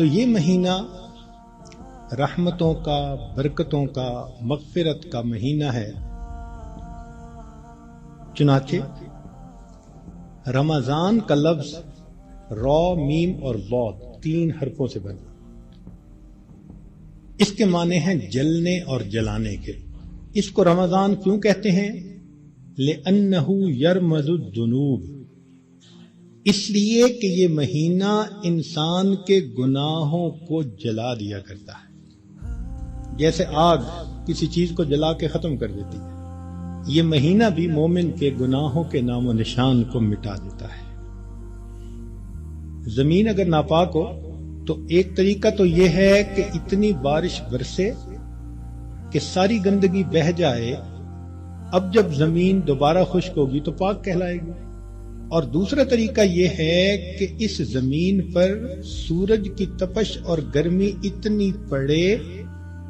تو یہ مہینہ رحمتوں کا، برکتوں کا، مغفرت کا مہینہ ہے۔ چنانچہ رمضان کا لفظ را، میم اور ضاد 3 حرفوں سے بنا۔ اس کے معنی ہیں جلنے اور جلانے کے۔ اس کو رمضان کیوں کہتے ہیں؟ لِأَنَّهُ يَرْمَزُ الذُّنُوبَ، اس لیے کہ یہ مہینہ انسان کے گناہوں کو جلا دیا کرتا ہے، جیسے آگ کسی چیز کو جلا کے ختم کر دیتی ہے۔ یہ مہینہ بھی مومن کے گناہوں کے نام و نشان کو مٹا دیتا ہے۔ زمین اگر ناپاک ہو تو ایک طریقہ تو یہ ہے کہ اتنی بارش برسے کہ ساری گندگی بہہ جائے، اب جب زمین دوبارہ خشک ہوگی تو پاک کہلائے گی۔ اور دوسرا طریقہ یہ ہے کہ اس زمین پر سورج کی تپش اور گرمی اتنی پڑے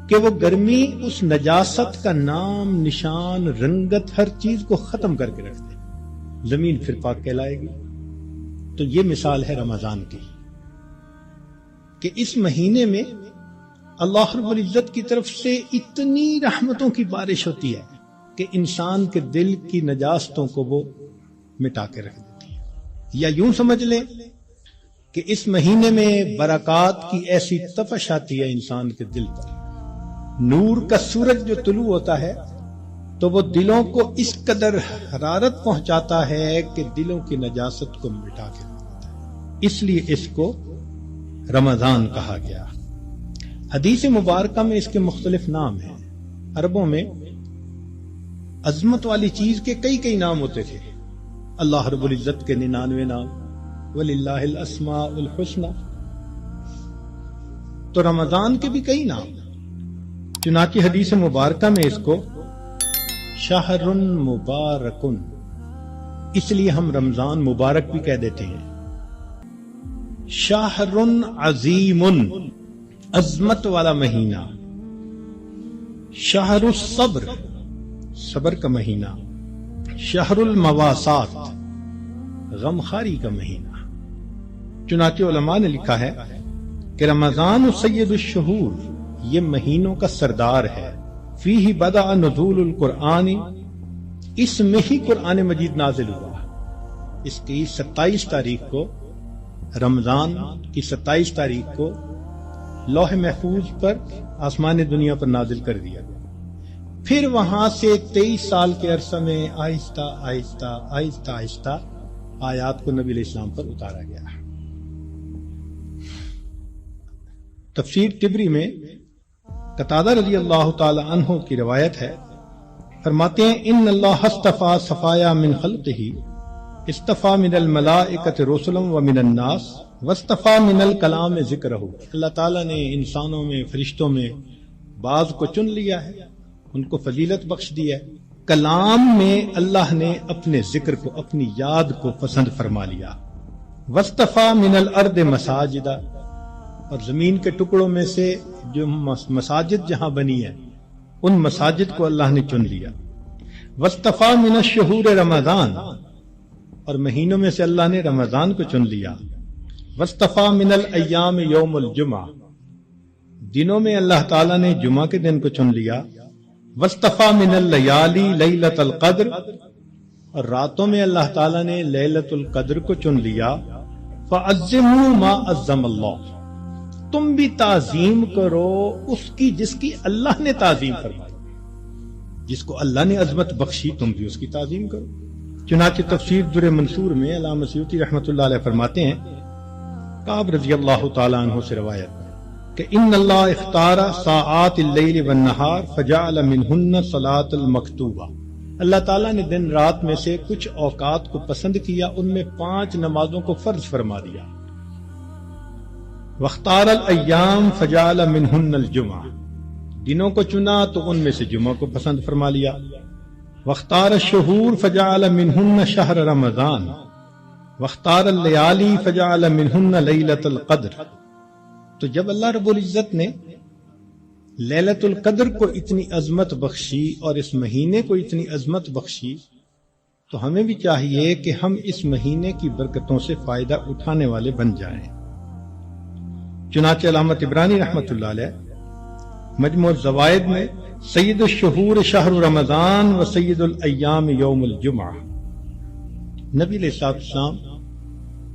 کہ وہ گرمی اس نجاست کا نام، نشان، رنگت، ہر چیز کو ختم کر کے رکھ دے، زمین پھر پاک کہلائے گی۔ تو یہ مثال ہے رمضان کی کہ اس مہینے میں اللہ رب العزت کی طرف سے اتنی رحمتوں کی بارش ہوتی ہے کہ انسان کے دل کی نجاستوں کو وہ مٹا کے رکھ دیتی ہے۔ یا یوں سمجھ لیں کہ اس مہینے میں برکات کی ایسی تپش آتی ہے انسان کے دل پر، نور کا سورج جو طلوع ہوتا ہے تو وہ دلوں کو اس قدر حرارت پہنچاتا ہے کہ دلوں کی نجاست کو مٹا کے رکھ دیتا ہے۔ اس لیے اس کو رمضان کہا گیا۔ حدیث مبارکہ میں اس کے مختلف نام ہیں۔ عربوں میں عظمت والی چیز کے کئی نام ہوتے تھے۔ اللہ رب العزت کے 99 نام، وَلِلَّهِ الْأَسْمَاءُ الْحُسْنَى، تو رمضان کے بھی کئی نام۔ چنانچہ حدیث مبارکہ میں اس کو شہر مبارک، اس لیے ہم رمضان مبارک بھی کہہ دیتے ہیں۔ شہر عظیم، عظمت والا مہینہ۔ شہر الصبر، صبر کا مہینہ۔ شہر المواسات، غمخاری کا مہینہ۔ چنانچہ علماء نے لکھا ہے کہ رمضان سید الشہور، یہ مہینوں کا سردار ہے۔ فیہ بدأ نزول القرآن، اس میں ہی قرآن مجید نازل ہوا۔ اس کی 27 تاریخ کو، رمضان کی 27 تاریخ کو لوح محفوظ پر آسمان دنیا پر نازل کر دیا گیا۔ پھر وہاں سے 23 سال کے عرصہ میں آہستہ آہستہ آیات کو نبی علیہ السلام پر اتارا گیا۔ تفسیر طبری میں قتادہ رضی اللہ تعالی عنہ کی روایت ہے، فرماتے ہیں ان اللہ اصطفى صفایا من خلقہ، اصطفى من الملائکۃ رسلا ومن الناس واصطفى من الکلام ذکرہ۔ اللہ تعالیٰ نے انسانوں میں، فرشتوں میں بعض کو چن لیا ہے، ان کو فضیلت بخش دی ہے۔ کلام میں اللہ نے اپنے ذکر کو، اپنی یاد کو پسند فرما لیا۔ واصطفى من الارض مساجدا، اور زمین کے ٹکڑوں میں سے جو مساجد جہاں بنی ہے ان مساجد کو اللہ نے چن لیا۔ واصطفى من الشہور رمضان، اور مہینوں میں سے اللہ نے رمضان کو چن لیا۔ واصطفى من الایام یوم الجمعہ، دنوں میں اللہ تعالیٰ نے جمعہ کے دن کو چن لیا۔ واصطفى من اللیالی لیلۃ القدر، اور راتوں میں اللہ تعالیٰ نے لیلۃ القدر کو چن لیا۔ فعظموا ما عظم اللہ، تم بھی تعظیم کرو اس کی جس کی اللہ نے تعظیم فرمائی، جس کو اللہ نے عظمت بخشی تم بھی اس کی تعظیم کرو۔ چنانچہ تفسیر در منصور میں علامہ سیوطی رحمۃ اللہ علیہ فرماتے ہیں، کعب رضی اللہ تعالی عنہ سے روایت کہ ان اللہ اختار ساعات اللیل والنہار فجعل منہن صلاۃ المکتوبہ، اللہ تعالیٰ نے دن رات میں سے کچھ اوقات کو پسند کیا، ان میں 5 نمازوں کو فرض فرما دیا۔ واختار الایام فجعل منہن الجمعہ، دنوں کو چنا تو ان میں سے جمعہ کو پسند فرما لیا۔ واختار الشہور فجعل منہن شہر رمضان، واختار اللیالی فجعل منہن لیلۃ القدر۔ تو جب اللہ رب العزت نے لیلۃ القدر کو اتنی عظمت بخشی اور اس مہینے کو اتنی عظمت بخشی، تو ہمیں بھی چاہیے کہ ہم اس مہینے کی برکتوں سے فائدہ اٹھانے والے بن جائیں۔ چنانچہ علامہ طبرانی رحمۃ اللہ علیہ مجموع الزوائد میں سید الشہور شہر رمضان و سید الایام یوم الجمعہ، نبی علیہ السلام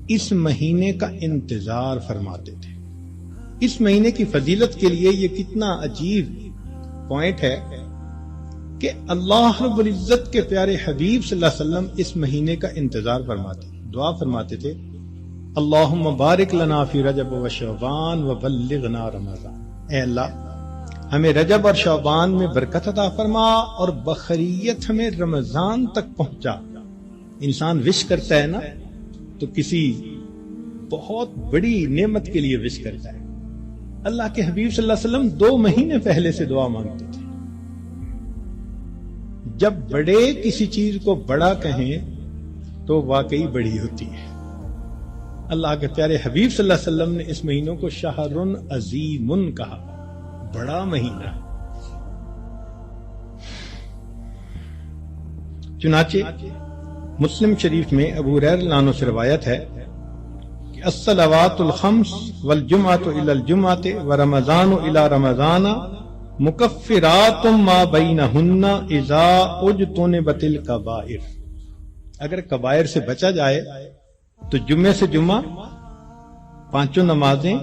اس مہینے کا انتظار فرماتے تھے۔ اس مہینے کی فضیلت کے لیے یہ کتنا عجیب پوائنٹ ہے کہ اللہ رب العزت کے پیارے حبیب صلی اللہ علیہ وسلم اس مہینے کا انتظار فرماتے، دعا فرماتے تھے، اللہم بارک لنا فی رجب و شعبان و بلغنا رمضان، اے اللہ ہمیں رجب اور شعبان میں برکت عطا فرما اور بخیریت ہمیں رمضان تک پہنچا۔ انسان وش کرتا ہے نا تو کسی بہت بڑی نعمت کے لیے وش کرتا ہے۔ اللہ کے حبیب صلی اللہ علیہ وسلم 2 مہینے پہلے سے دعا مانگتے تھے۔ جب بڑے کسی چیز کو بڑا کہیں تو واقعی بڑی ہوتی ہے۔ اللہ کے پیارے حبیب صلی اللہ علیہ وسلم نے اس مہینوں کو شہر عظیم کہا، بڑا مہینہ۔ چنانچہ مسلم شریف میں ابو ہریرہ رضی اللہ عنہ سے روایت ہے کہ الصلوات الخمس والجمعۃ الی الجمعۃ ورمضان الی رمضان مکفرات ما بینہن اذا اجتنبت الکبائر، اگر کبائر سے بچا جائے تو جمعے سے جمعہ 5 نمازیں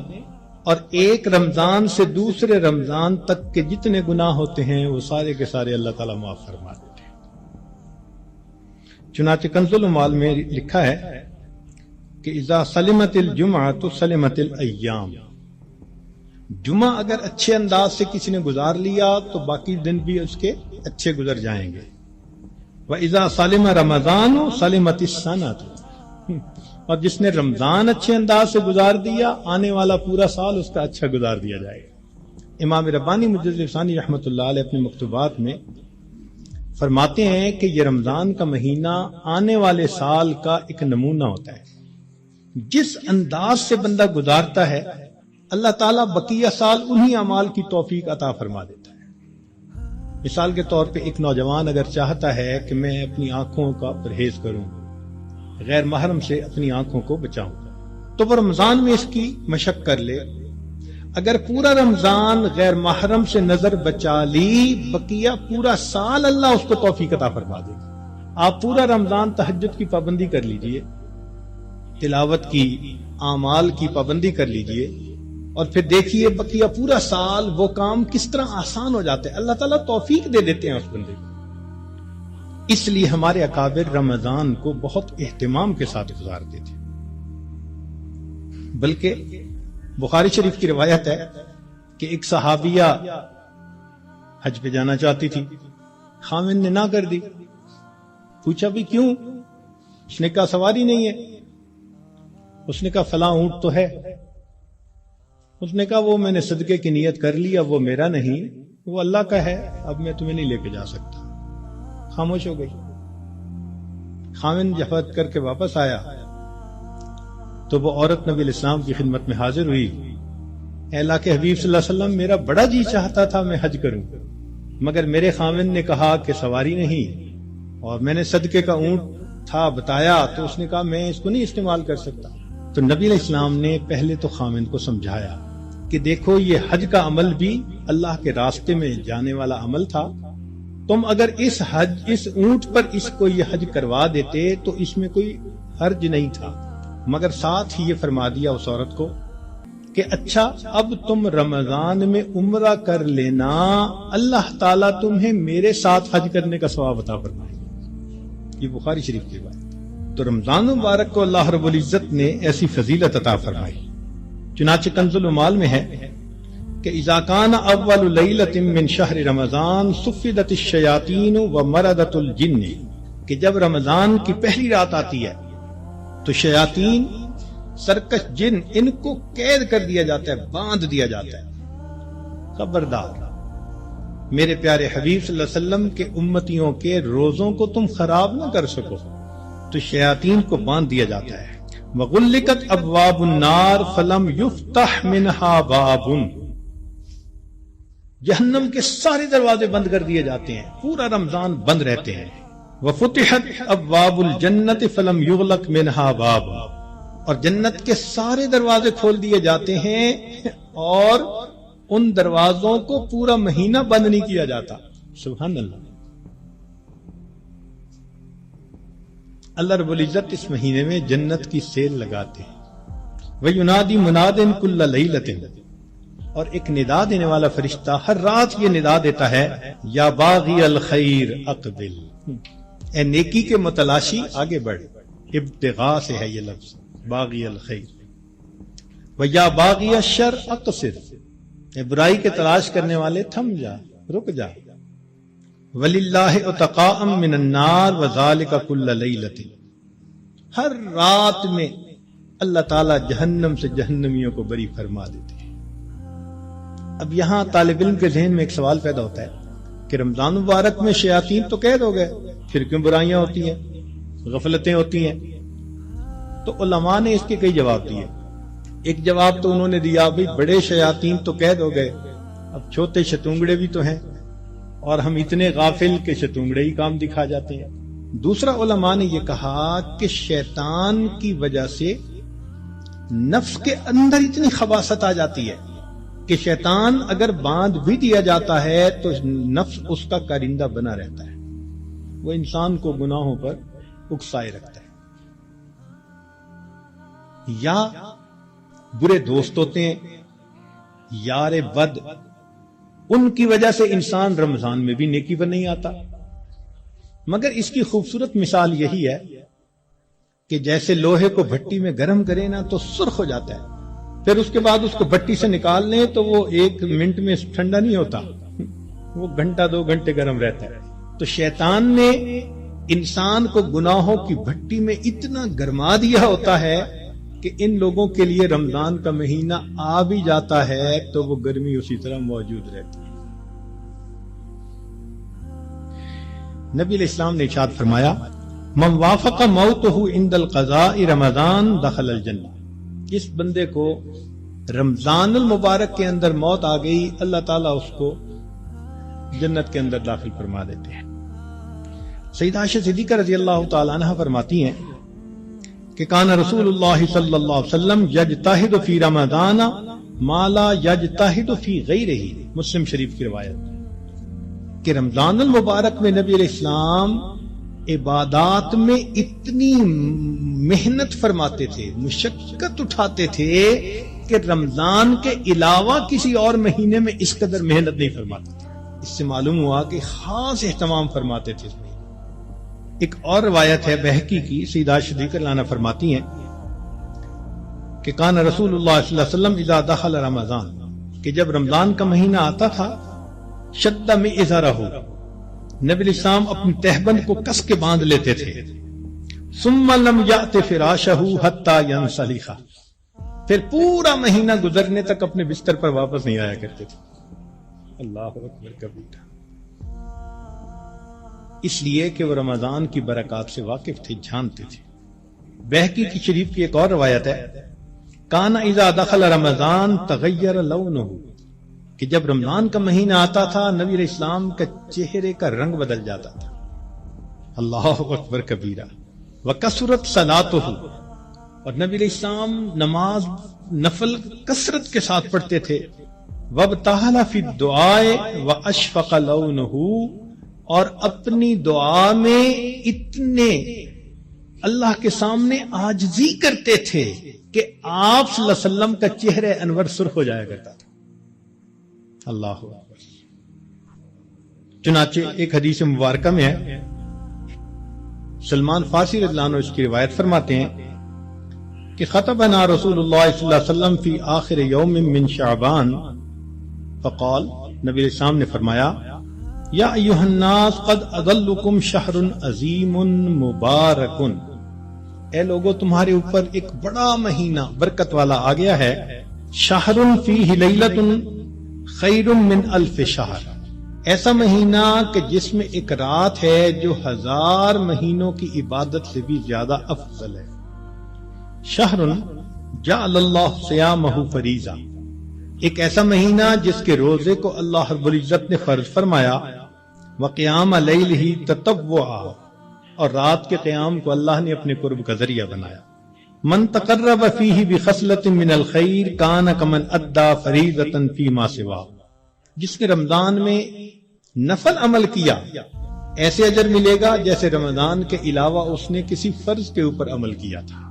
اور ایک رمضان سے دوسرے رمضان تک کے جتنے گناہ ہوتے ہیں وہ سارے کے سارے اللہ تعالیٰ معاف فرما دیتے ہیں۔ چنانچہ کنز الاموال میں لکھا ہے کہ اذا سلمت الجمعۃ سلمت الایام، جمعہ اگر اچھے انداز سے کسی نے گزار لیا تو باقی دن بھی اس کے اچھے گزر جائیں گے۔ وَإِذَا سَلِمَ رَمَضَانُ سَلِمَتِ السَّنَةُ، اور جس نے رمضان اچھے انداز سے گزار دیا آنے والا پورا سال اس کا اچھا گزار دیا جائے گا۔ امام ربانی مجدد ثانی رحمۃ اللہ علیہ اپنے مکتوبات میں فرماتے ہیں کہ یہ رمضان کا مہینہ آنے والے سال کا ایک نمونہ ہوتا ہے۔ جس انداز سے بندہ گزارتا ہے اللہ تعالیٰ بقیہ سال انہی اعمال کی توفیق عطا فرما دیتا ہے۔ مثال کے طور پہ ایک نوجوان اگر چاہتا ہے کہ میں اپنی آنکھوں کا پرہیز کروں، غیر محرم سے اپنی آنکھوں کو بچاؤں، تو وہ رمضان میں اس کی مشق کر لے۔ اگر پورا رمضان غیر محرم سے نظر بچا لی، بقیہ پورا سال اللہ اس کو توفیق عطا فرما دے گا۔ آپ پورا رمضان تہجد کی پابندی کر لیجئے، تلاوت کی، اعمال کی پابندی کر لیجئے، اور پھر دیکھیے بقیہ پورا سال وہ کام کس طرح آسان ہو جاتے ہیں، اللہ تعالیٰ توفیق دے دیتے ہیں اس بندے کو۔ اس لیے ہمارے اکابر رمضان کو بہت اہتمام کے ساتھ گزارتے تھے۔ بلکہ بخاری شریف کی روایت ہے کہ ایک صحابیہ حج پہ جانا چاہتی تھی، خامن نے نہ کر دی۔ پوچھا بھی کیوں؟ اس نے کہا سواری نہیں ہے۔ اس نے کہا فلاں اونٹ تو ہے۔ اس نے کہا وہ میں نے صدقے کی نیت کر لیا، وہ میرا نہیں، وہ اللہ کا ہے، اب میں تمہیں نہیں لے کے جا سکتا۔ خاموش ہو گئی۔ خامن جفت کر کے واپس آیا تو وہ عورت نبی علیہ السلام کی خدمت میں حاضر ہوئی۔ اے اللہ کے حبیب صلی اللہ علیہ وسلم، میرا بڑا جی چاہتا تھا میں حج کروں، مگر میرے خامن نے کہا کہ سواری نہیں، اور میں نے صدقے کا اونٹ تھا بتایا تو اس نے کہا میں اس کو نہیں استعمال کر سکتا۔ تو نبی علیہ السلام نے پہلے تو خامن کو سمجھایا کہ دیکھو یہ حج کا عمل بھی اللہ کے راستے میں جانے والا عمل تھا، تم اگر اس اونٹ پر اس کو یہ حج کروا دیتے تو اس میں کوئی حرج نہیں تھا، مگر ساتھ ہی یہ فرما دیا اس عورت کو کہ اچھا اب تم رمضان میں عمرہ کر لینا، اللہ تعالیٰ تمہیں میرے ساتھ حج کرنے کا ثواب عطا فرمائے گا۔ یہ بخاری شریف کی بات۔ تو رمضان مبارک کو اللہ رب العزت نے ایسی فضیلت عطا فرمائی۔ چنانچہ کنز الاموال میں ہے کہ اذا کان اول لیلۃ من شہر رمضان صفدت الشیاطین ومردت الجن، کہ جب رمضان کی پہلی رات آتی ہے تو شیاطین، سرکش جن، ان کو قید کر دیا جاتا ہے، باندھ دیا جاتا ہے۔ خبردار، میرے پیارے حبیب صلی اللہ علیہ وسلم کے امتیوں کے روزوں کو تم خراب نہ کر سکو تو شیاطین کو باندھ دیا جاتا ہے۔ وغلقت ابواب النار فلم یفتح منہا باب، جہنم کے سارے دروازے بند کر دیے جاتے ہیں، پورا رمضان بند رہتے ہیں۔ وفتحت ابواب الجنت فلم یغلق منہا باب، اور جنت کے سارے دروازے کھول دیے جاتے ہیں اور ان دروازوں کو پورا مہینہ بند نہیں کیا جاتا. سبحان اللہ. اللہ رب العزت اس مہینے میں جنت کی سیل لگاتے ہیں. وَيُنَادِي مُنَادٍ كُلَّ لَيْلَةٍ، اور ایک ندا دینے والا فرشتہ ہر رات یہ ندا دیتا ہے، یا باغی الخیر اقبل، اے نیکی کے متلاشی آگے بڑھ. ابتغاء سے ہے یہ لفظ باغی الخیر. وَيَا بَاغِيَ الشَّرِّ اقصر، اے برائی کے تلاش کرنے والے تھم جا، رک جا. وَلِلَّهِ عُتَقَاءً مِّنَ النَّارِ وَذَلِكَ كُلَّ لَيْلَةٍ، ہر رات میں اللہ تعالیٰ جہنم سے جہنمیوں کو بری فرما دیتے ہیں. اب یہاں طالب علم کے ذہن میں ایک سوال پیدا ہوتا ہے کہ رمضان مبارک میں شیاطین تو قید ہو گئے، پھر کیوں برائیاں ہوتی ہیں، غفلتیں ہوتی ہیں؟ تو علماء نے اس کے کئی جواب دیے. ایک جواب تو انہوں نے دیا بھئی بڑے شیاطین تو قید ہو گئے، اب چھوٹے شتونگڑے بھی تو ہیں، اور ہم اتنے غافل کہ شتونگڑے ہی کام دکھا جاتے ہیں. دوسرا علماء نے یہ کہا کہ شیطان کی وجہ سے نفس کے اندر اتنی خباثت آ جاتی ہے کہ شیطان اگر باندھ بھی دیا جاتا ہے تو نفس اس کا کارندہ بنا رہتا ہے، وہ انسان کو گناہوں پر اکسائے رکھتا ہے. یا برے دوست ہوتے ہیں، یار بد، ان کی وجہ سے انسان رمضان میں بھی نیکی پر نہیں آتا. مگر اس کی خوبصورت مثال یہی ہے کہ جیسے لوہے کو بھٹی میں گرم کرے نا تو سرخ ہو جاتا ہے، پھر اس کے بعد اس کو بھٹی سے نکال لیں تو وہ 1 منٹ میں ٹھنڈا نہیں ہوتا، وہ گھنٹہ 2 گھنٹے گرم رہتا ہے. تو شیطان نے انسان کو گناہوں کی بھٹی میں اتنا گرما دیا ہوتا ہے کہ ان لوگوں کے لیے رمضان کا مہینہ آ بھی جاتا ہے تو وہ گرمی اسی طرح موجود رہتی ہے. نبی علیہ السلام نے ارشاد فرمایا، من وافق موتہ عند القضاء رمضان دخل الجنہ، اس بندے کو رمضان المبارک کے اندر موت آ گئی، اللہ تعالیٰ اس کو جنت کے اندر داخل فرما دیتے ہیں. سیدہ عائشہ صدیقہ رضی اللہ تعالی عنہ فرماتی ہیں کہ کان رسول اللہ صلی اللہ علیہ وسلم یجتہد فی رمضان ما لا یجتہد فی غیرہ، مسلم شریف کی روایت کہ رمضان المبارک میں نبی علیہ السلام عبادات میں اتنی محنت فرماتے تھے، مشقت اٹھاتے تھے کہ رمضان کے علاوہ کسی اور مہینے میں اس قدر محنت نہیں فرماتے تھے. اس سے معلوم ہوا کہ خاص اہتمام فرماتے تھے. ایک اور روایت ہے بہقی کی، سیدہ صدیقہ عنہ فرماتی ہیں کہ کان رسول اللہ صلی اللہ علیہ وسلم اذا دخل رمضان، کہ جب رمضان کا مہینہ آتا تھا، شد میں ازارہ ہو، نبی علیہ السلام اپنی تہبند کو کس کے باندھ لیتے تھے. ثم لم یأت فراشہ حتی ینسلخ، پھر پورا مہینہ گزرنے تک اپنے بستر پر واپس نہیں آیا کرتے تھے. اللہ اکبر کبیرہ. اس لیے کہ وہ رمضان کی برکات سے واقف تھے، جانتے تھے. بہقی کی شریف کی ایک اور روایت ہے، کان اذا دخل رمضان تغیر لونہ، کہ جب رمضان کا مہینہ آتا تھا نبی علیہ السلام کا چہرے کا رنگ بدل جاتا تھا. اللہ اکبر کبیرہ. وکثرت صلاتہ، اور نبی علیہ السلام نماز نفل کثرت کے ساتھ پڑھتے تھے. وابتہل فی الدعاء واشفق لونہ، اور اپنی دعا میں اتنے اللہ کے سامنے عاجزی کرتے تھے کہ آپ صلی اللہ علیہ وسلم کا چہرہ انور سرخ ہو جایا کرتا تھا. اللہ اکبر. چنانچہ ایک حدیث مبارکہ میں ہے، سلمان فارسی رضی اللہ عنہ اس کی روایت فرماتے ہیں کہ خطبنا رسول اللہ صلی اللہ علیہ وسلم فی آخر یوم من شعبان فقال، نبی علیہ السلام نے فرمایا، یا ایھا الناس قد اظلکم شہر عظیم مبارک، اے لوگو تمہارے اوپر ایک بڑا مہینہ برکت والا آ گیا ہے. شہر فیہ لیلۃ خیر من الف شہر، ایسا مہینہ کہ جس میں ایک رات ہے جو 1000 مہینوں کی عبادت سے بھی زیادہ افضل ہے. شہر جعل اللہ صیامہ فریضہ، ایک ایسا مہینہ جس کے روزے کو اللہ رب العزت نے فرض فرمایا. وقیام لیلہ تطوعا، اور رات کے قیام کو اللہ نے اپنے قرب کا ذریعہ بنایا. من تقرب فیہ بخصلۃ من الخیر کان کمن ادی فریضۃ فیما سوا، جس نے رمضان میں نفل عمل کیا ایسے اجر ملے گا جیسے رمضان کے علاوہ اس نے کسی فرض کے اوپر عمل کیا تھا۔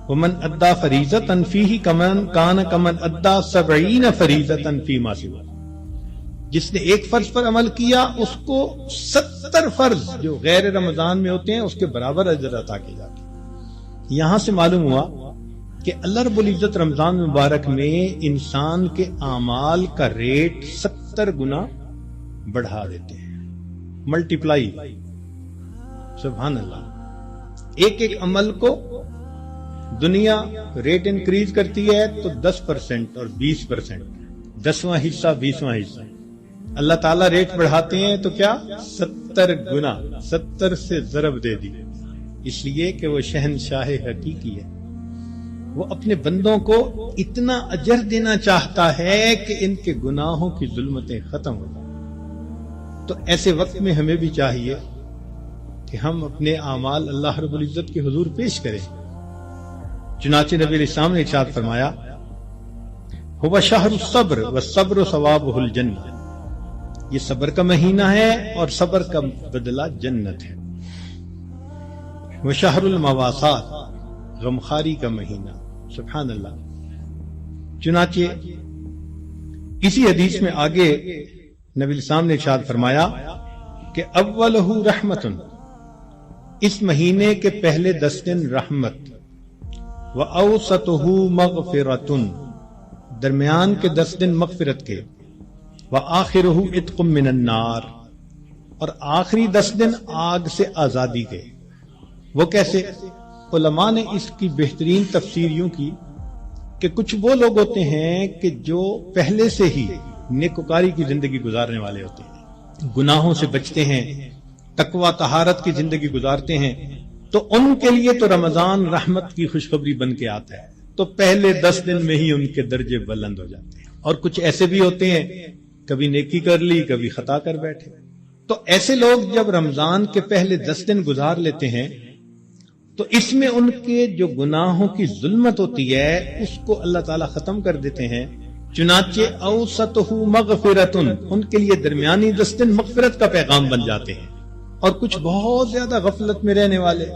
ومن ادی فریضۃ فیہ کان کمن ادی 70 فریضۃ فیما سوا، جس نے ایک فرض پر عمل کیا اس کو 70 فرض جو غیر رمضان میں ہوتے ہیں اس کے برابر اجر عطا کیے جاتے ہیں۔ یہاں سے معلوم ہوا کہ اللہ رب العزت رمضان مبارک میں انسان کے اعمال کا ریٹ 70 گنا بڑھا دیتے ہیں، ملٹیپلائی، سبحان اللہ۔ ایک ایک عمل کو دنیا ریٹ انکریز کرتی ہے تو 10% اور 20%، 10واں حصہ 20واں حصہ، اللہ تعالیٰ ریٹ بڑھاتے ہیں تو کیا 70 گنا، 70 سے ضرب دے دی، اس لیے کہ وہ شہنشاہ حقیقی ہے، وہ اپنے بندوں کو اتنا اجر دینا چاہتا ہے کہ ان کے گناہوں کی ظلمتیں ختم ہو جائیں۔ تو ایسے وقت میں ہمیں بھی چاہیے کہ ہم اپنے اعمال اللہ رب العزت کے حضور پیش کریں۔ چنانچہ نبی علیہ السلام نے ارشاد فرمایا، هو شہر الصبر والصبر ثوابہ الجنہ، یہ صبر کا مہینہ ہے اور صبر کا بدلہ جنت ہے۔ وہ شہر المواسات، غمخاری کا مہینہ، سبحان اللہ۔ چنانچہ اسی حدیث میں آگے نبی الاسلام نے ارشاد فرمایا کہ اولہ رحمت، اس مہینے کے پہلے 10 دن رحمت، وَأَوْسَطُهُ مَغْفِرَةٌ، درمیان کے 10 دن مغفرت کے، وَآخِرُهُ عِتْقٌ مِّنَ النَّارِ، اور آخری 10 دن آگ سے آزادی کے۔ وہ کیسے؟ علماء نے اس کی بہترین تفسیر یوں کی کہ کچھ وہ لوگ ہوتے ہیں کہ جو پہلے سے ہی نیکوکاری کی زندگی گزارنے والے ہوتے ہیں، گناہوں سے بچتے ہیں، تقوی طہارت کی زندگی گزارتے ہیں، تو ان کے لیے تو رمضان رحمت کی خوشخبری بن کے آتا ہے، تو پہلے 10 دن میں ہی ان کے درجے بلند ہو جاتے ہیں۔ اور کچھ ایسے بھی ہوتے ہیں کبھی نیکی کر لی کبھی خطا کر بیٹھے، تو ایسے لوگ جب رمضان کے پہلے 10 دن گزار لیتے ہیں تو اس میں ان کے جو گناہوں کی ظلمت ہوتی ہے اس کو اللہ تعالیٰ ختم کر دیتے ہیں۔ چنانچہ اوسطہ مغفرتن، ان کے لیے درمیانی 10 دن مغفرت کا پیغام بن جاتے ہیں۔ اور کچھ بہت زیادہ غفلت میں رہنے والے،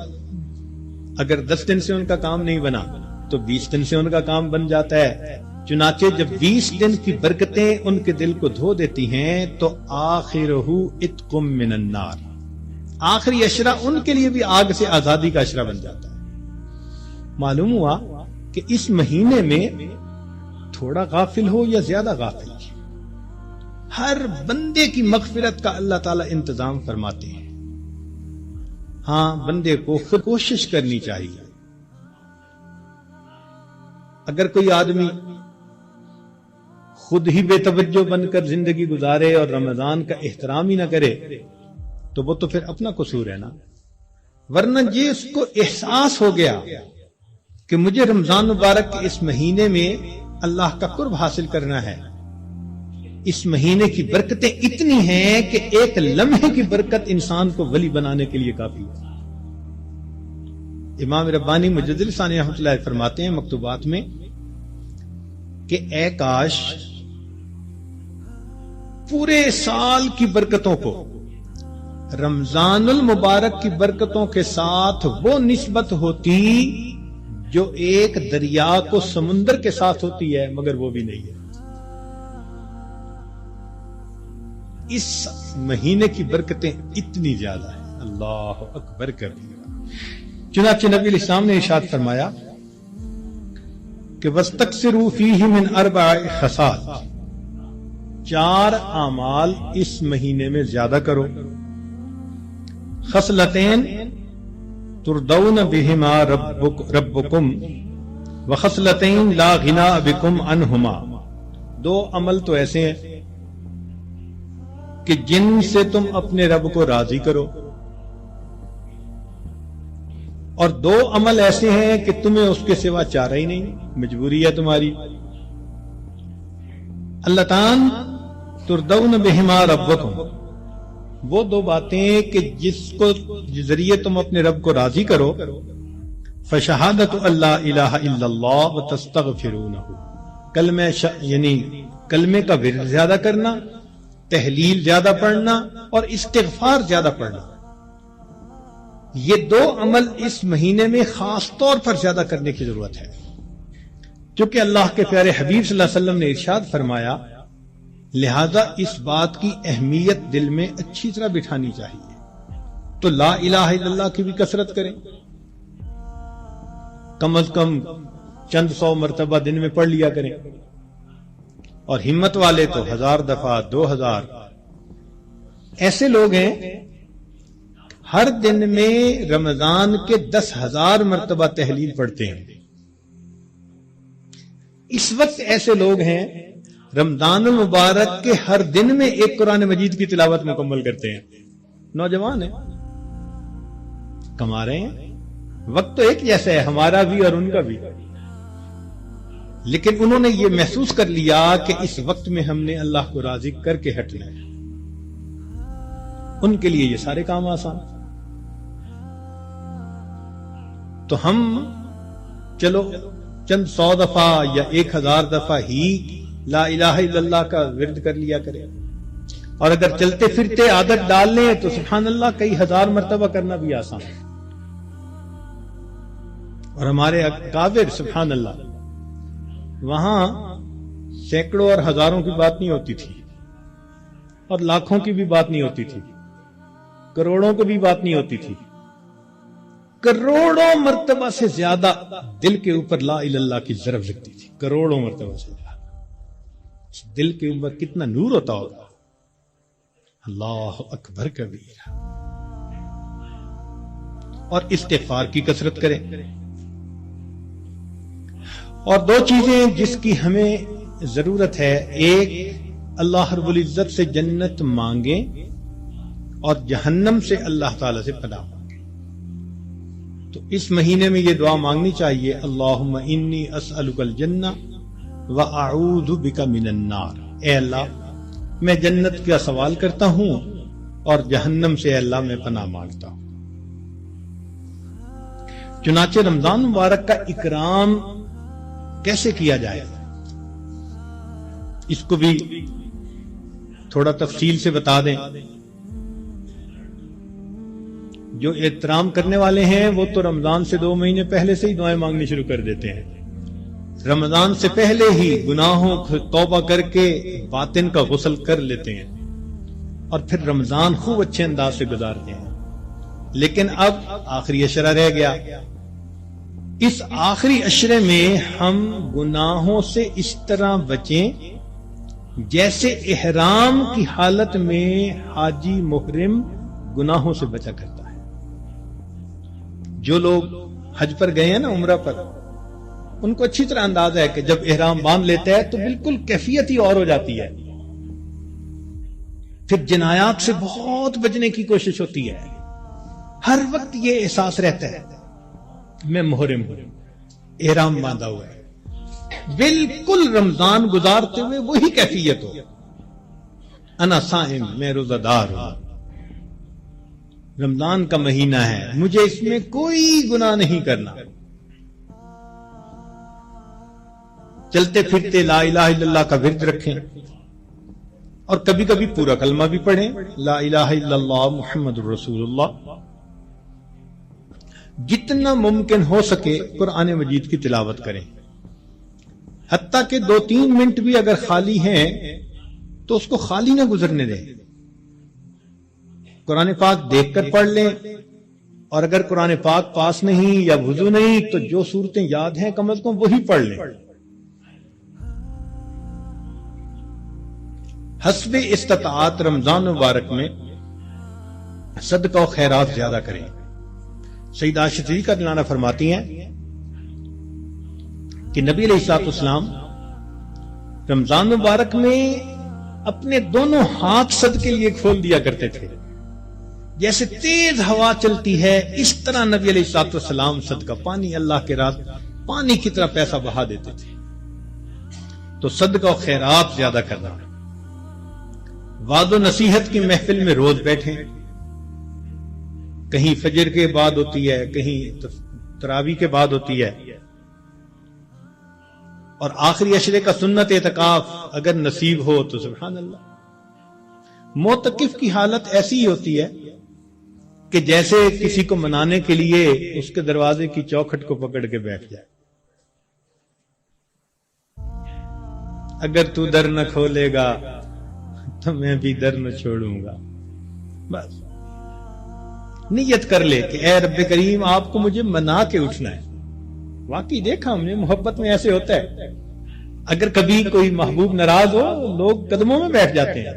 اگر 10 دن سے ان کا کام نہیں بنا تو 20 دن سے ان کا کام بن جاتا ہے۔ چنانچہ جب 20 دن کی برکتیں ان کے دل کو دھو دیتی ہیں تو آخرہ عتق من النار، آخری عشرہ ان کے لیے بھی آگ سے آزادی کا عشرہ بن جاتا ہے۔ معلوم ہوا کہ اس مہینے میں تھوڑا غافل ہو یا زیادہ غافل، ہر بندے کی مغفرت کا اللہ تعالیٰ انتظام فرماتے ہیں۔ ہاں، بندے کو خود کوشش کرنی چاہیے۔ اگر کوئی آدمی خود ہی بے توجہ بن کر زندگی گزارے اور رمضان کا احترام ہی نہ کرے تو وہ تو پھر اپنا قصور ہے نا، ورنہ یہ اس کو احساس ہو گیا کہ مجھے رمضان مبارک کے اس مہینے میں اللہ کا قرب حاصل کرنا ہے، اس مہینے کی برکتیں اتنی ہیں کہ ایک لمحے کی برکت انسان کو ولی بنانے کے لیے کافی ہے۔ امام ربانی مجدد ثانی رحمۃ اللہ فرماتے ہیں مکتوبات میں کہ اے کاش پورے سال کی برکتوں کو رمضان المبارک کی برکتوں کے ساتھ وہ نسبت ہوتی جو ایک دریا کو سمندر کے ساتھ ہوتی ہے، مگر وہ بھی نہیں ہے۔ اس مہینے کی برکتیں اتنی زیادہ ہیں، اللہ اکبر کبیرہ۔ چنانچہ نبی علیہ السلام نے ارشاد فرمایا کہ وَاسْتَكْثِرُوا فِيهِ مِنْ 4 خصال، 4 اعمال اس مہینے میں زیادہ کرو۔ خصلتین تردون بہما ربکم وخصلتین لا غنا بکم عنہما، 2 عمل تو ایسے ہیں کہ جن سے تم اپنے رب کو راضی کرو، اور 2 عمل ایسے ہیں کہ تمہیں اس کے سوا چارہ ہی نہیں، مجبوری ہے تمہاری۔ اللتان تردون بہما ربکم، وہ 2 باتیں کہ جس ذریعے تم اپنے رب کو راضی کرو، فشہادت اللہ الہ الا اللہ وتستغفرونہ، یعنی کلمے کا ورد زیادہ کرنا، تحلیل زیادہ پڑھنا اور استغفار زیادہ پڑھنا، یہ دو عمل اس مہینے میں خاص طور پر زیادہ کرنے کی ضرورت ہے، کیونکہ اللہ کے پیارے حبیب صلی اللہ علیہ وسلم نے ارشاد فرمایا، لہذا اس بات کی اہمیت دل میں اچھی طرح بٹھانی چاہیے، تو لا الہ الا اللہ کی بھی کثرت کریں، کم از کم چند 100 مرتبہ دن میں پڑھ لیا کریں، اور ہمت والے تو 1000 دفعہ 2000۔ ایسے لوگ ہیں ہر دن میں رمضان کے 10,000 مرتبہ تحلیل پڑھتے ہیں۔ اس وقت ایسے لوگ ہیں رمضان المبارک کے ہر دن میں ایک قرآن مجید کی تلاوت مکمل کرتے ہیں۔ نوجوان ہیں، کما رہے ہیں، وقت تو ایک جیسا ہے ہمارا بھی اور ان کا بھی، لیکن انہوں نے یہ محسوس کر لیا کہ اس وقت میں ہم نے اللہ کو راضی کر کے ہٹنا ہے، ان کے لیے یہ سارے کام آسان۔ تو ہم چلو چند 100 دفعہ یا 1000 دفعہ ہی لا الہ الا اللہ کا ورد کر لیا کریں، اور اگر چلتے پھرتے عادت ڈال لیں تو سبحان اللہ کئی 1000 مرتبہ کرنا بھی آسان ہے۔ اور ہمارے اکابر سبحان اللہ، وہاں سینکڑوں اور ہزاروں کی بات نہیں ہوتی تھی، اور لاکھوں کی بھی بات نہیں ہوتی تھی، کروڑوں کی بھی بات نہیں ہوتی تھی، کروڑوں مرتبہ سے زیادہ دل کے اوپر لا الہ الا اللہ کی ضرب لگتی تھی، کروڑوں مرتبہ سے زیادہ۔ دل کے اوپر کتنا نور ہوتا ہوگا، اللہ اکبر کبیرہ۔ اور استغفار کی کثرت کریں۔ اور 2 چیزیں جس کی ہمیں ضرورت ہے، ایک اللہ رب العزت سے جنت مانگیں اور جہنم سے اللہ تعالی سے پناہ مانگیں۔ تو اس مہینے میں یہ دعا مانگنی چاہیے، اللہم انی اسألک الجنہ واعوذ بک من النار، اے اللہ میں جنت کا سوال کرتا ہوں اور جہنم سے اے اللہ میں پناہ مانگتا ہوں۔ چنانچہ رمضان مبارک کا اکرام کیسے کیا جائے، اس کو بھی تھوڑا تفصیل سے بتا دیں۔ جو احترام کرنے والے ہیں وہ تو رمضان سے 2 مہینے پہلے سے ہی دعائیں مانگنی شروع کر دیتے ہیں، رمضان سے پہلے ہی گناہوں کو توبہ کر کے باطن کا غسل کر لیتے ہیں، اور پھر رمضان خوب اچھے انداز سے گزارتے ہیں۔ لیکن اب آخری عشرہ رہ گیا، اس آخری عشرے میں ہم گناہوں سے اس طرح بچیں جیسے احرام کی حالت میں حاجی محرم گناہوں سے بچا کرتا ہے۔ جو لوگ حج پر گئے ہیں نا، عمرہ پر، ان کو اچھی طرح اندازہ ہے کہ جب احرام باندھ لیتا ہے تو بالکل کیفیت ہی اور ہو جاتی ہے، پھر جنایات سے بہت بچنے کی کوشش ہوتی ہے، ہر وقت یہ احساس رہتا ہے میں محرم ہوں، احرام باندھا ہوا ہے، بالکل رمضان گزارتے ہوئے وہی کیفیت ہو، انا صائم، میں روزہ دار ہوں، رمضان کا مہینہ ہے، مجھے اس میں کوئی گناہ نہیں کرنا۔ چلتے پھرتے لا الہ الا اللہ کا ورد رکھیں، اور کبھی کبھی پورا کلمہ بھی پڑھیں، لا الہ الا اللہ محمد رسول اللہ۔ جتنا ممکن ہو سکے قرآن مجید کی تلاوت کریں، حتیٰ کہ 2-3 منٹ بھی اگر خالی ہیں تو اس کو خالی نہ گزرنے دیں، قرآن پاک دیکھ کر پڑھ لیں، اور اگر قرآن پاک پاس نہیں یا وضو نہیں تو جو صورتیں یاد ہیں کم از کم وہی پڑھ لیں۔ حسب استطاعت رمضان مبارک میں صدقہ و خیرات زیادہ کریں۔ سیدہ عائشہ صدیقہ رضی اللہ عنہا فرماتی ہیں کہ نبی علیہ الصلوۃ والسلام رمضان مبارک میں اپنے دونوں ہاتھ صدقے لیے کھول دیا کرتے تھے، جیسے تیز ہوا چلتی ہے اس طرح نبی علیہ الصلوۃ والسلام صدقہ، پانی اللہ کے راہ پانی کی طرح پیسہ بہا دیتے تھے۔ تو صدقہ و خیرات زیادہ کرنا، وعظ و نصیحت کی محفل میں روز بیٹھیں، کہیں فجر کے بعد ہوتی ہے، کہیں تراویح کے بعد ہوتی ہے، اور آخری عشرے کا سنت اعتکاف اگر نصیب ہو تو سبحان اللہ۔ معتکف کی حالت ایسی ہی ہوتی ہے کہ جیسے کسی کو منانے کے لیے اس کے دروازے کی چوکھٹ کو پکڑ کے بیٹھ جائے، اگر تو در نہ کھولے گا تو میں بھی در نہ چھوڑوں گا۔ بس نیت کر لے کہ اے رب کریم آپ کو مجھے منا کے اٹھنا ہے۔ واقعی دیکھا ہم نے، محبت میں ایسے ہوتا ہے، اگر کبھی کوئی محبوب ناراض ہو لوگ قدموں میں بیٹھ جاتے ہیں،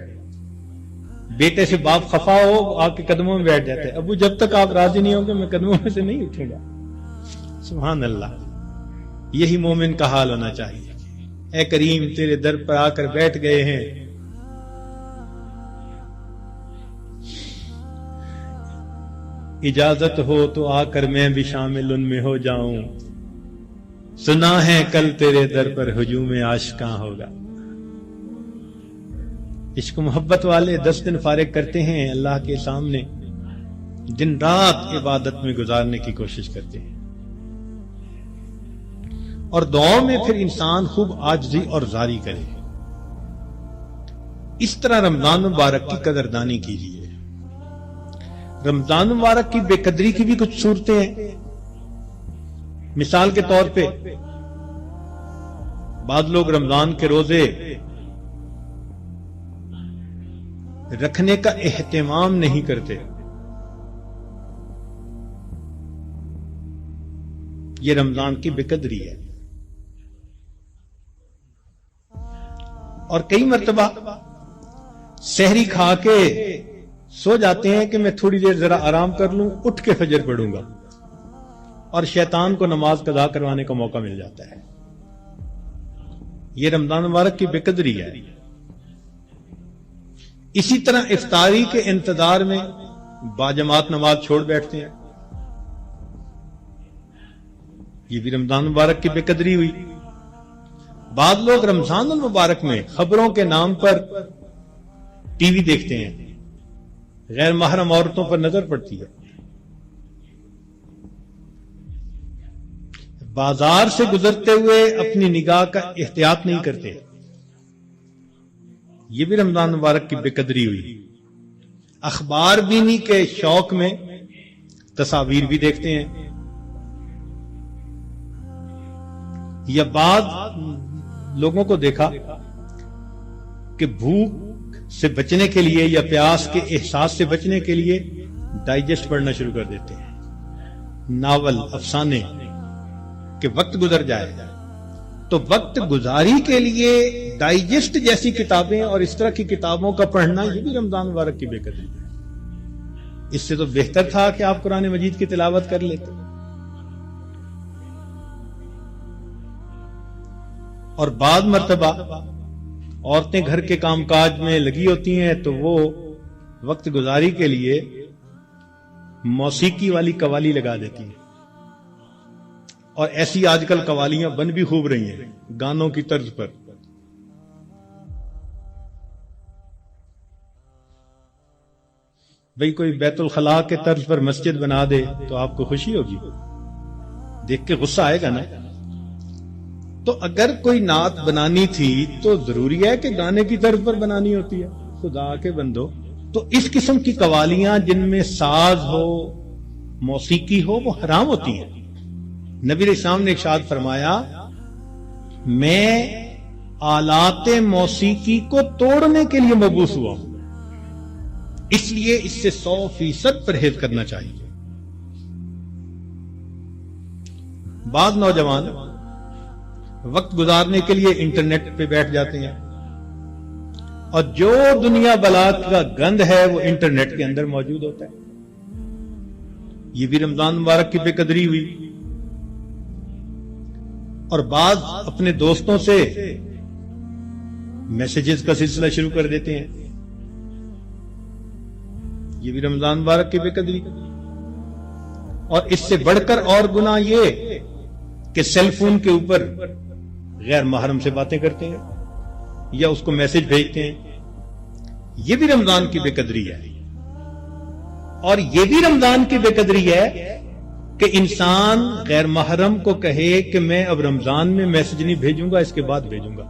بیٹے سے باپ خفا ہو آپ کے قدموں میں بیٹھ جاتے ہیں، ابو جب تک آپ راضی نہیں ہوں گے میں قدموں میں سے نہیں اٹھوں گا۔ سبحان اللہ، یہی مومن کا حال ہونا چاہیے۔ اے کریم تیرے در پر آ کر بیٹھ گئے ہیں، اجازت ہو تو آ کر میں بھی شامل ان میں ہو جاؤں، سنا ہے کل تیرے در پر ہجوم عاشقاں ہوگا۔ عشق محبت والے 10 دن فارغ کرتے ہیں اللہ کے سامنے، دن رات عبادت میں گزارنے کی کوشش کرتے ہیں، اور دعاؤں میں پھر انسان خوب عاجزی اور زاری کرے۔ اس طرح رمضان مبارک کی قدردانی کیجیے۔ رمضان مبارک کی بے قدری کی بھی کچھ صورتیں ہیں۔ مثال کے طور پہ بعض لوگ رمضان کے روزے رکھنے کا اہتمام نہیں کرتے، یہ رمضان کی بے قدری ہے۔ اور کئی مرتبہ سحری کھا کے سو جاتے ہیں کہ میں تھوڑی دیر ذرا آرام کر لوں، اٹھ کے فجر پڑھوں گا، اور شیطان کو نماز قضا کروانے کا موقع مل جاتا ہے۔ یہ رمضان مبارک کی بے قدری ہے۔ اسی طرح افطاری کے انتظار میں باجماعت نماز چھوڑ بیٹھتے ہیں، یہ بھی رمضان مبارک کی بے قدری ہوئی۔ بعض لوگ رمضان المبارک میں خبروں کے نام پر ٹی وی دیکھتے ہیں، غیر محرم عورتوں پر نظر پڑتی ہے، بازار سے گزرتے ہوئے اپنی نگاہ کا احتیاط نہیں کرتے، یہ بھی رمضان مبارک کی بے قدری ہوئی۔ اخبار بینی کے شوق میں تصاویر بھی دیکھتے ہیں، یا بعض لوگوں کو دیکھا کہ بھوک سے بچنے کے لیے یا پیاس کے احساس سے بچنے کے لیے ڈائجسٹ پڑھنا شروع کر دیتے ہیں، ناول، افسانے، کہ وقت گزر جائے۔ تو وقت گزاری کے لیے ڈائجسٹ جیسی کتابیں اور اس طرح کی کتابوں کا پڑھنا یہ بھی رمضان مبارک کی بے قدری ہے۔ اس سے تو بہتر تھا کہ آپ قرآن مجید کی تلاوت کر لیتے۔ اور بعض مرتبہ عورتیں گھر کے کام کاج میں لگی ہوتی ہیں تو وہ وقت گزاری کے لیے موسیقی والی قوالی لگا دیتی ہیں، اور ایسی آج کل قوالیاں بن بھی خوب رہی ہیں گانوں کی طرز پر۔ بھئی کوئی بیت الخلاء کے طرز پر مسجد بنا دے تو آپ کو خوشی ہوگی، دیکھ کے غصہ آئے گا نا۔ تو اگر کوئی نعت بنانی تھی تو ضروری ہے کہ گانے کی طرز پر بنانی ہوتی ہے؟ خدا کے بندو، تو اس قسم کی قوالیاں جن میں ساز ہو، موسیقی ہو، وہ حرام ہوتی ہیں۔ نبی علیہ السلام نے ارشاد فرمایا، میں آلات موسیقی کو توڑنے کے لیے مبعوث ہوا ہوں، اس لیے اس سے 100% پرہیز کرنا چاہیے۔ بعض نوجوان وقت گزارنے کے لیے انٹرنیٹ پہ بیٹھ جاتے ہیں، اور جو دنیا بلا کا گند ہے وہ انٹرنیٹ کے اندر موجود ہوتا ہے، یہ بھی رمضان مبارک کی بے قدری ہوئی۔ اور بعض اپنے دوستوں سے میسیجز کا سلسلہ شروع کر دیتے ہیں، یہ بھی رمضان مبارک کی بے قدری۔ اور اس سے بڑھ کر اور گناہ یہ کہ سیل فون کے اوپر غیر محرم سے باتیں کرتے ہیں یا اس کو میسج بھیجتے ہیں، یہ بھی رمضان کی بے قدری ہے۔ اور یہ بھی رمضان کی بے قدری ہے کہ انسان غیر محرم کو کہے کہ میں اب رمضان میں میسج نہیں بھیجوں گا، اس کے بعد بھیجوں گا،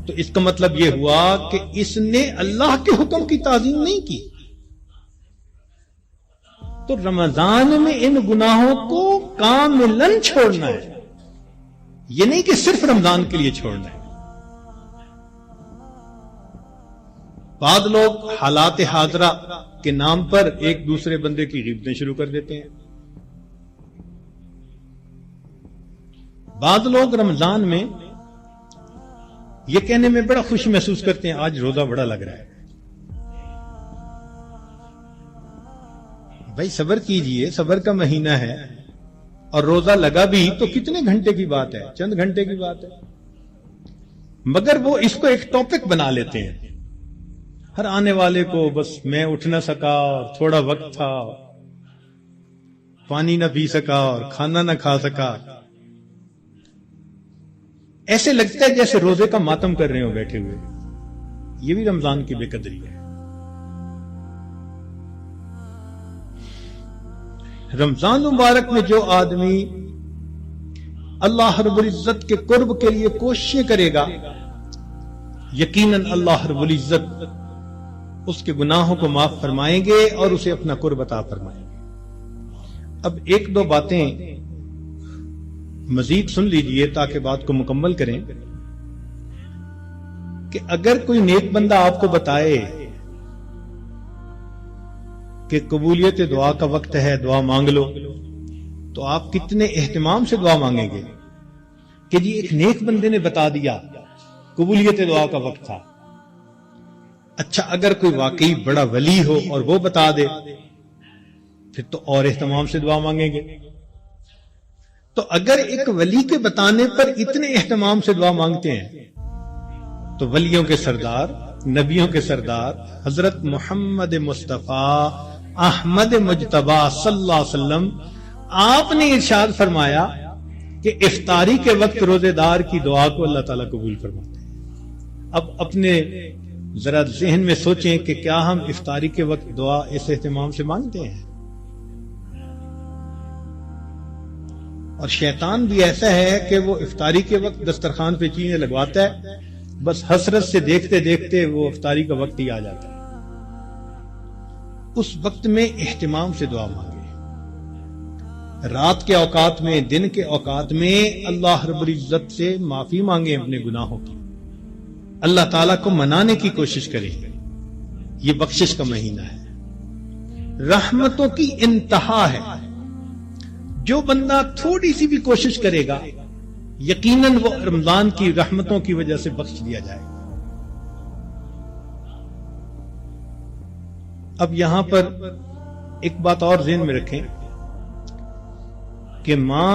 تو اس کا مطلب یہ ہوا کہ اس نے اللہ کے حکم کی تعظیم نہیں کی۔ تو رمضان میں ان گناہوں کو کاملاً چھوڑنا ہے، یہ نہیں کہ صرف رمضان کے لیے چھوڑنا ہے۔ بعض لوگ حالات حاضرہ کے نام پر ایک دوسرے بندے کی غیبتیں شروع کر دیتے ہیں۔ بعض لوگ رمضان میں یہ کہنے میں بڑا خوش محسوس کرتے ہیں آج روزہ بڑا لگ رہا ہے۔ بھائی صبر کیجئے، صبر کا مہینہ ہے، اور روزہ لگا بھی تو کتنے گھنٹے کی بات ہے، چند گھنٹے کی بات ہے، مگر وہ اس کو ایک ٹاپک بنا لیتے ہیں۔ ہر آنے والے کو بس میں اٹھ نہ سکا اور تھوڑا وقت تھا، پانی نہ پی سکا اور کھانا نہ کھا سکا، ایسے لگتا ہے جیسے روزے کا ماتم کر رہے ہو بیٹھے ہوئے۔ یہ بھی رمضان کی بے قدری ہے۔ رمضان مبارک میں جو آدمی اللہ رب العزت کے قرب کے لیے کوششیں کرے گا، یقیناً اللہ رب العزت اس کے گناہوں کو معاف فرمائیں گے اور اسے اپنا قرب عطا فرمائیں گے۔ اب ایک دو باتیں مزید سن لیجئے تاکہ بات کو مکمل کریں کہ اگر کوئی نیک بندہ آپ کو بتائے کہ قبولیت دعا کا وقت ہے، دعا مانگ لو، تو آپ کتنے اہتمام سے دعا مانگیں گے کہ جی ایک نیک بندے نے بتا دیا قبولیت دعا کا وقت تھا۔ اچھا اگر کوئی واقعی بڑا ولی ہو اور وہ بتا دے پھر تو اور اہتمام سے دعا مانگیں گے۔ تو اگر ایک ولی کے بتانے پر اتنے اہتمام سے دعا مانگتے ہیں تو ولیوں کے سردار، نبیوں کے سردار حضرت محمد مصطفیٰ احمد مجتبی صلی اللہ علیہ وسلم، آپ نے ارشاد فرمایا کہ افطاری کے وقت روزے دار کی دعا کو اللہ تعالیٰ قبول فرماتے ہیں۔ اب اپنے ذرا ذہن میں سوچیں کہ کیا ہم افطاری کے وقت دعا اس اہتمام سے مانگتے ہیں؟ اور شیطان بھی ایسا ہے کہ وہ افطاری کے وقت دسترخوان پہ چیزیں لگواتا ہے، بس حسرت سے دیکھتے دیکھتے وہ افطاری کا وقت ہی آ جاتا ہے۔ اس وقت میں اہتمام سے دعا مانگے، رات کے اوقات میں، دن کے اوقات میں اللہ رب العزت سے معافی مانگیں اپنے گناہوں کی، اللہ تعالیٰ کو منانے کی کوشش کریں۔ یہ بخشش کا مہینہ ہے، رحمتوں کی انتہا ہے۔ جو بندہ تھوڑی سی بھی کوشش کرے گا یقیناً وہ رمضان کی رحمتوں کی وجہ سے بخش دیا جائے گا۔ اب یہاں پر ایک بات اور ذہن میں رکھیں کہ ماں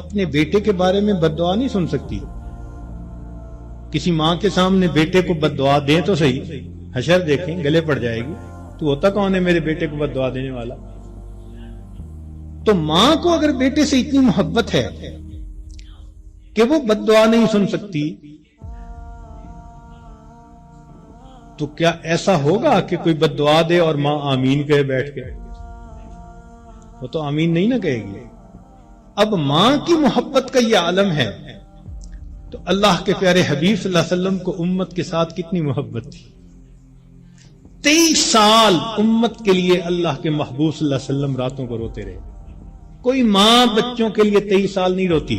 اپنے بیٹے کے بارے میں بد دعا نہیں سن سکتی۔ کسی ماں کے سامنے بیٹے کو بد دعا دیں تو صحیح، حشر دیکھیں گلے پڑ جائے گی، تو ہوتا کون ہے میرے بیٹے کو بد دعا دینے والا؟ تو ماں کو اگر بیٹے سے اتنی محبت ہے کہ وہ بد دعا نہیں سن سکتی، تو کیا ایسا ہوگا کہ کوئی بد دعا دے اور ماں آمین کہے بیٹھ کے؟ وہ تو آمین نہیں نہ کہے گی۔ اب ماں کی محبت کا یہ عالم ہے تو اللہ کے پیارے حبیب صلی اللہ علیہ وسلم کو امت کے ساتھ کتنی محبت تھی۔ 23 سال امت کے لیے اللہ کے محبوب صلی اللہ علیہ وسلم راتوں کو روتے رہے۔ کوئی ماں بچوں کے لیے 23 سال نہیں روتی،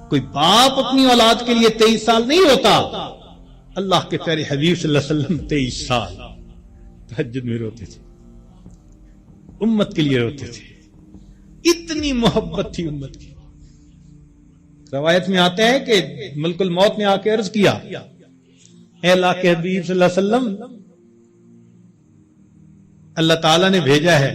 کوئی باپ اپنی اولاد کے لیے 23 سال نہیں روتا۔ اللہ کے پیارے حبیب صلی اللہ علیہ وسلم 23 سال تہجد میں روتے تھے، امت کے لیے روتے تھے، اتنی محبت تھی امت کی۔ روایت میں آتا ہے کہ ملک الموت نے آ کے عرض کیا، اے اللہ کے حبیب صلی اللہ علیہ وسلم، اللہ تعالیٰ نے بھیجا ہے۔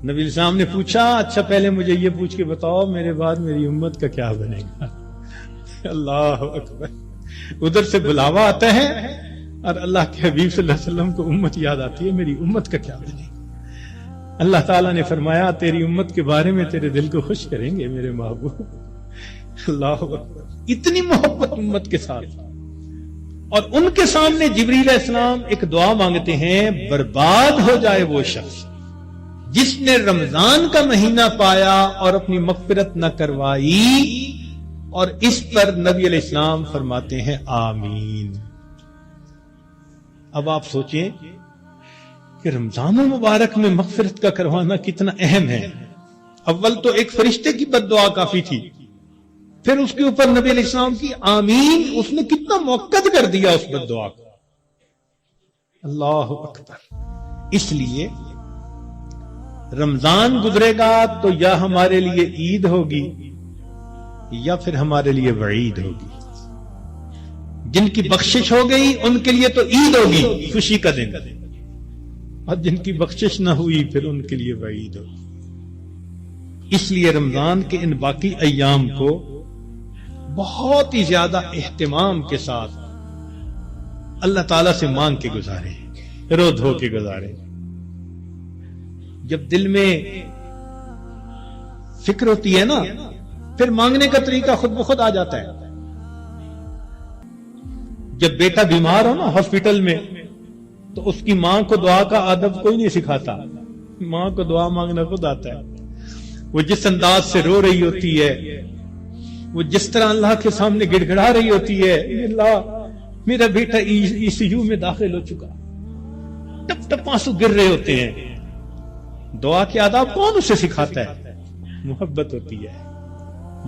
نبی السلام نے پوچھا، اچھا پہلے مجھے یہ پوچھ کے بتاؤ میرے بعد میری امت کا کیا بنے گا؟ اللہ اکبر، ادھر سے بلاوا آتا ہے اور اللہ کے حبیب صلی اللہ علیہ وسلم کو امت یاد آتی ہے، میری امت کا کیا بنے گا؟ اللہ تعالیٰ نے فرمایا تیری امت کے بارے میں تیرے دل کو خوش کریں گے میرے محبوب۔ اللہ اکبر، اتنی محبت امت کے ساتھ۔ اور ان کے سامنے جبریل علیہ السلام ایک دعا مانگتے ہیں، برباد ہو جائے وہ شخص جس نے رمضان کا مہینہ پایا اور اپنی مغفرت نہ کروائی، اور اس پر نبی علیہ السلام فرماتے ہیں آمین۔ اب آپ سوچیں کہ رمضان المبارک میں مغفرت کا کروانا کتنا اہم ہے۔ اول تو ایک فرشتے کی بد دعا کافی تھی، پھر اس کے اوپر نبی علیہ السلام کی آمین، اس نے کتنا موقت کر دیا اس بد دعا کو۔ اللہ اکبر۔ اس لیے رمضان گزرے گا تو یا ہمارے لیے عید ہوگی یا پھر ہمارے لیے وعید ہوگی۔ جن کی بخشش ہو گئی ان کے لیے تو عید ہوگی، خوشی کا دن، اور جن کی بخشش نہ ہوئی پھر ان کے لیے وعید ہوگی۔ اس لیے رمضان کے ان باقی ایام کو بہت ہی زیادہ اہتمام کے ساتھ اللہ تعالیٰ سے مانگ کے گزارے، رو دھو کے گزارے۔ جب دل میں فکر ہوتی ہے نا، پھر مانگنے کا طریقہ خود بخود آ جاتا ہے۔ جب بیٹا بیمار ہو نا ہاسپٹل میں، تو اس کی ماں کو دعا کا ادب کوئی نہیں سکھاتا، ماں کو دعا مانگنا خود آتا ہے۔ وہ جس انداز سے رو رہی ہوتی ہے، وہ جس طرح اللہ کے سامنے گڑ گڑا رہی ہوتی ہے، اللہ میرا بیٹا ECU میں داخل ہو چکا، ٹپ ٹپ آنسو گر رہے ہوتے ہیں۔ دعا کے آداب کون اسے سکھاتا ہے؟ محبت ہوتی ہے،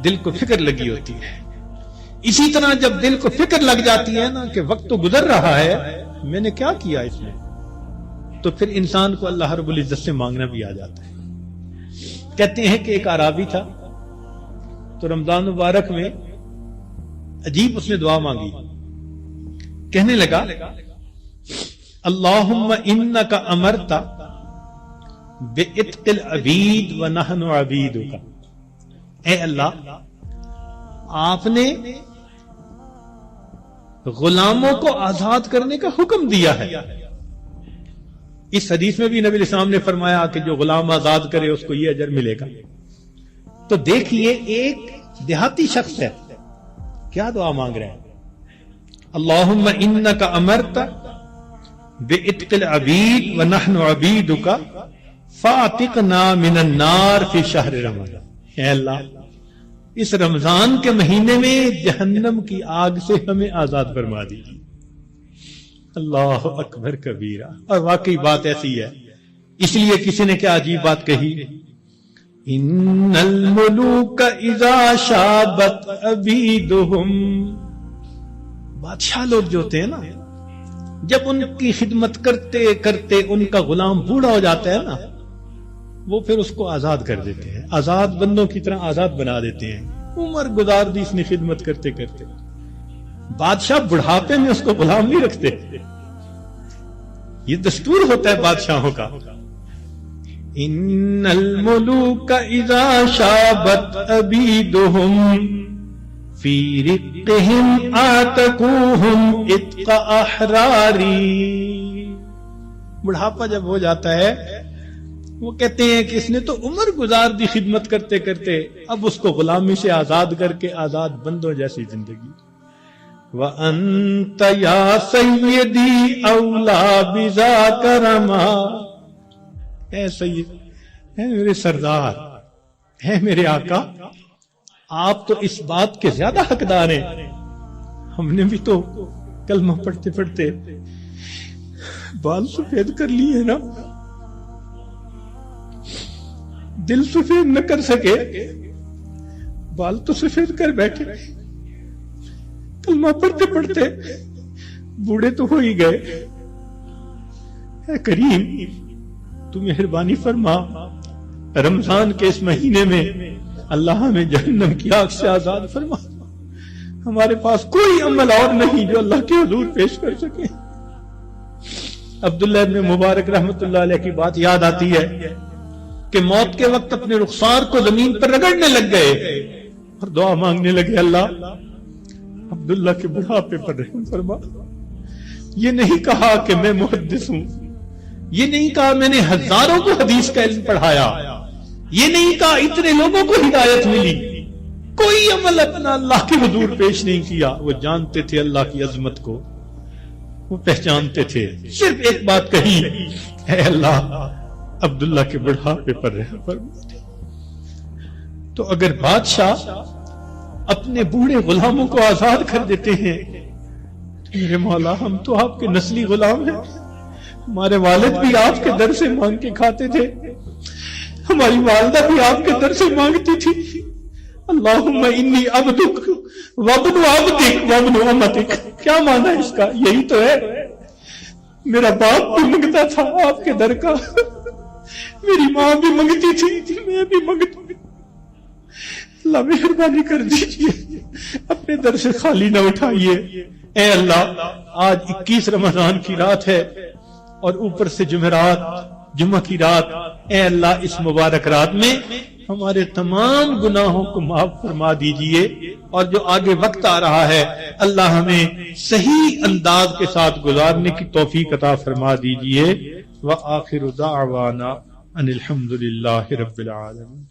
دل کو فکر لگی ہوتی ہے۔ اسی طرح جب دل کو فکر لگ جاتی ہے نا کہ وقت تو گزر رہا ہے، میں نے کیا کیا اس میں، تو پھر انسان کو اللہ رب العزت سے مانگنا بھی آ جاتا ہے۔ کہتے ہیں کہ ایک اعرابی تھا، تو رمضان مبارک میں عجیب اس نے دعا مانگی، کہنے لگا اللہم انک امرت بعتق العبید ونحن عبیدک، اے اللہ آپ نے غلاموں کو آزاد کرنے کا حکم دیا ہے۔ اس حدیث میں بھی نبی علیہ السلام نے فرمایا کہ جو غلام آزاد کرے اس کو یہ اجر ملے گا۔ تو دیکھیے ایک دیہاتی شخص ہے، کیا دعا مانگ رہے ہیں، اللہم انک امرت بعتق العبید ونحن عبیدک فاعتقنا من النار فی شہر رمضان، اے اللہ اس رمضان کے مہینے میں جہنم کی آگ سے ہمیں آزاد فرما دیجیے۔ اللہ اکبر کبیرہ۔ اور واقعی بات ایسی ہے، اس لیے کسی نے کیا عجیب بات کہی، ان الملوک اذا شابت عبیدہم، بادشاہ لوگ جو ہوتے ہیں نا، جب ان کی خدمت کرتے کرتے ان کا غلام بوڑھا ہو جاتا ہے نا، وہ پھر اس کو آزاد کر دیتے ہیں، آزاد بندوں کی طرح آزاد بنا دیتے ہیں۔ عمر گزار دی اس نے خدمت کرتے کرتے، بادشاہ بڑھاپے میں اس کو غلام نہیں رکھتے، یہ دستور ہوتا ہے بادشاہوں کا۔ ان الملوک اذا شابت عبیدہم فی رقہم آتقوہم اتق احراری، بڑھاپا جب ہو جاتا ہے وہ کہتے ہیں کہ اس نے تو عمر گزار دی خدمت کرتے کرتے، اب اس کو غلامی سے آزاد کر کے آزاد بندوں جیسی زندگی۔ وَأَنْتَ يَا سَيِّدِي أَوْلَى بِذَاكَ رَمَا، اے سید، اے میرے سردار، اے میرے آقا، آپ تو اس بات کے زیادہ حقدار ہیں۔ ہم نے بھی تو کلمہ پڑھتے پڑھتے بال سفید کر لیے نا، دل سفید نہ کر سکے، بال تو سفید کر بیٹھے، کلمہ پڑھتے پڑھتے بوڑھے تو ہو ہی گئے۔ اے کریم تو مہربانی فرما، رمضان کے اس مہینے میں اللہ ہمیں جہنم کی آگ سے آزاد فرما۔ ہمارے پاس کوئی عمل اور نہیں جو اللہ کے حضور پیش کر سکے۔ عبداللہ ابن مبارک رحمت اللہ علیہ کی بات یاد آتی ہے کہ موت کے وقت اپنے رخسار کو زمین پر رگڑنے لگ گئے اور دعا مانگنے لگے، اللہ عبداللہ کے بڑھاپے پر رحم فرما۔ یہ نہیں کہا کہ میں محدث ہوں، یہ نہیں کہا میں نے ہزاروں کو حدیث کا علم پڑھایا، یہ نہیں کہا اتنے لوگوں کو ہدایت ملی، کوئی عمل اپنا اللہ کے حضور پیش نہیں کیا۔ وہ جانتے تھے اللہ کی عظمت کو، وہ پہچانتے تھے، صرف ایک بات کہی، اے اللہ عبداللہ کے بڑھاپے پر رحم فرما دے۔ تو اگر بادشاہ اپنے بوڑھے غلاموں کو آزاد کر دیتے ہیں تو میرے مولا ہم تو آپ کے نسلی غلام ہیں، ہمارے والد بھی آپ کے در سے مانگ کے کھاتے تھے، ہماری والدہ بھی آپ کے در سے مانگتی تھی۔ اللہم انی عبدک وابن عبدک وابن امتک، کیا مانا اس کا؟ یہی تو ہے، میرا باپ بھی منگتا تھا آپ کے در کا، میری ماں بھی منگتی تھی، میں بھی منگتا ہوں، اللہ مہربانی کر دیجئے اپنے در سے خالی نہ اٹھائیے۔ اے اللہ آج 21 رمضان کی رات ہے اور اوپر سے جمعرات، جمعہ کی رات، اے اللہ اس مبارک رات میں ہمارے تمام گناہوں کو معاف فرما دیجئے، اور جو آگے وقت آ رہا ہے اللہ ہمیں صحیح انداز کے ساتھ گزارنے کی توفیق عطا فرما دیجئے۔ وآخر دعوانا ان الحمد للہ رب العالمین۔